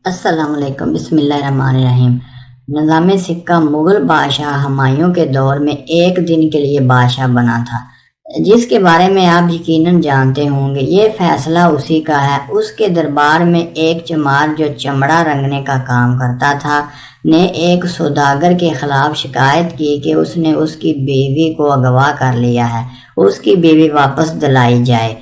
السلام علیکم، بسم اللہ الرحمن الرحیم۔ نظام سکہ مغل بادشاہ ہمایوں کے دور میں ایک دن کے لیے بادشاہ بنا تھا، جس کے بارے میں آپ یقیناً جانتے ہوں گے۔ یہ فیصلہ اسی کا ہے۔ اس کے دربار میں ایک چمار جو چمڑا رنگنے کا کام کرتا تھا نے ایک سوداگر کے خلاف شکایت کی کہ اس نے اس کی بیوی کو اغوا کر لیا ہے، اس کی بیوی واپس دلائی جائے۔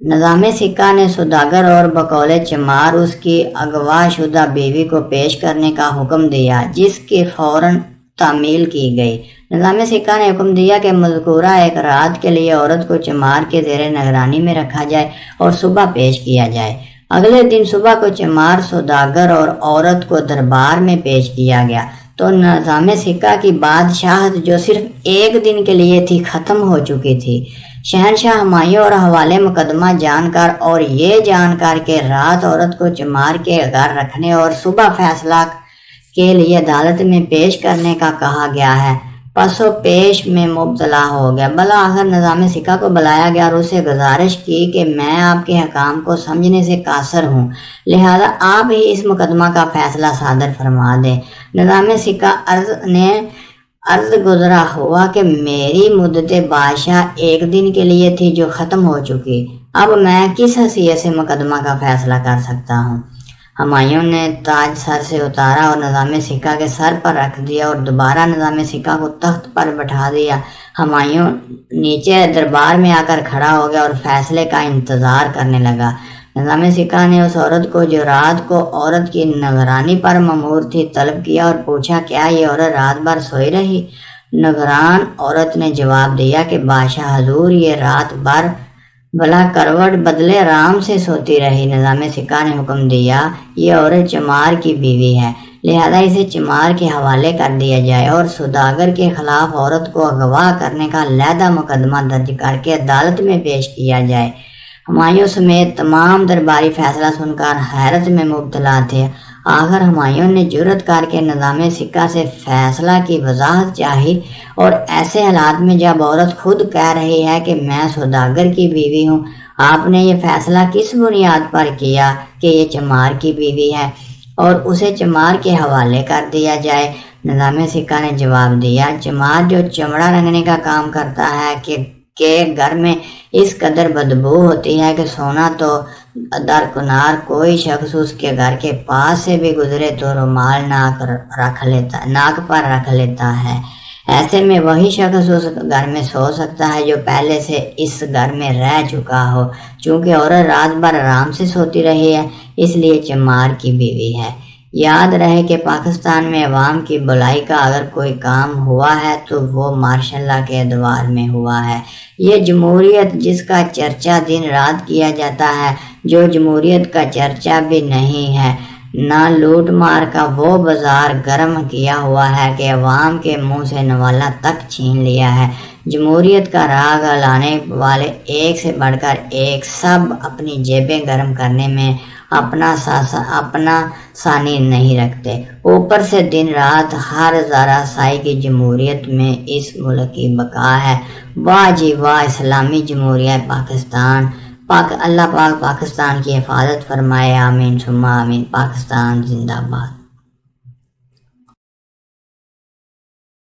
نظام سکہ نے سوداگر اور بقول چمار اس کی اغوا شدہ بیوی کو پیش کرنے کا حکم دیا، جس کی فوراً تعمیل کی گئی۔ نظام سکہ نے حکم دیا کہ مذکورہ ایک رات کے لیے عورت کو چمار کے زیر نگرانی میں رکھا جائے اور صبح پیش کیا جائے۔ اگلے دن صبح کو چمار، سوداگر اور عورت کو دربار میں پیش کیا گیا تو نظام سکہ کی بادشاہت جو صرف ایک دن کے لیے تھی ختم ہو چکی تھی۔ شہنشاہ ہمایوں اور حوالے مقدمہ جان کر اور یہ جان کر کہ رات عورت کو چمار کے گھر رکھنے اور صبح فیصلہ کے لیے عدالت میں پیش کرنے کا کہا گیا ہے، پس و پیش میں مبتلا ہو گیا۔ بالآخر نظام سکہ کو بلایا گیا اور اسے گزارش کی کہ میں آپ کے حکام کو سمجھنے سے قاصر ہوں، لہذا آپ ہی اس مقدمہ کا فیصلہ صادر فرما دیں۔ نظام سکہ عرض گزرا ہوا کہ میری مدت بادشاہ ایک دن کے لیے تھی جو ختم ہو چکی، اب میں کس حیثیت سے مقدمہ کا فیصلہ کر سکتا ہوں؟ ہمایوں نے تاج سر سے اتارا اور نظام سکہ کے سر پر رکھ دیا اور دوبارہ نظام سکہ کو تخت پر بٹھا دیا۔ ہمایوں نیچے دربار میں آ کر کھڑا ہو گیا اور فیصلے کا انتظار کرنے لگا۔ نظام سکہ نے اس عورت کو جو رات کو عورت کی نگرانی پر مأمور تھی طلب کیا اور پوچھا، کیا یہ عورت رات بھر سوئی رہی؟ نگران عورت نے جواب دیا کہ بادشاہ حضور یہ رات بھر بلا کروٹ بدلے آرام سے سوتی رہی۔ نظام سکہ نے حکم دیا، یہ عورت چمار کی بیوی ہے، لہذا اسے چمار کے حوالے کر دیا جائے اور سوداگر کے خلاف عورت کو اغوا کرنے کا علیحدہ مقدمہ درج کر کے عدالت میں پیش کیا جائے۔ ہمایوں سمیت تمام درباری فیصلہ سن کر حیرت میں مبتلا تھے۔ آخر ہمایوں نے جرأت کر کے نظام سکہ سے فیصلہ کی وضاحت چاہی، اور ایسے حالات میں جب عورت خود کہہ رہی ہے کہ میں سوداگر کی بیوی ہوں، آپ نے یہ فیصلہ کس بنیاد پر کیا کہ یہ چمار کی بیوی ہے اور اسے چمار کے حوالے کر دیا جائے؟ نظام سکہ نے جواب دیا، چمار جو چمڑا رنگنے کا کام کرتا ہے کہ گھر میں اس قدر بدبو ہوتی ہے کہ سونا تو درکنار کوئی شخص اس کے گھر کے پاس سے بھی گزرے تو رومال ناک پر رکھ لیتا ہے۔ ایسے میں وہی شخص اس گھر میں سو سکتا ہے جو پہلے سے اس گھر میں رہ چکا ہو۔ چونکہ عورت رات بھر آرام سے سوتی رہی ہے، اس لیے چمار کی بیوی ہے۔ یاد رہے کہ پاکستان میں عوام کی بھلائی کا اگر کوئی کام ہوا ہے تو وہ ماشاء اللہ کے ادوار میں ہوا ہے۔ یہ جمہوریت جس کا چرچا دن رات کیا جاتا ہے، جو جمہوریت کا چرچا بھی نہیں ہے، نہ لوٹ مار کا وہ بازار گرم کیا ہوا ہے کہ عوام کے منہ سے نوالا تک چھین لیا ہے۔ جمہوریت کا راگ لانے والے ایک سے بڑھ کر ایک، سب اپنی جیبیں گرم کرنے میں اپنا ثانی نہیں رکھتے، اوپر سے دن رات ہر ذرہ سائی کی جمہوریت میں اس ملک کی بقا ہے۔ واہ جی واہ، اسلامی جمہوریہ پاکستان، اللہ پاک پاکستان کی حفاظت فرمائے، آمین ثم آمین۔ پاکستان زندہ باد۔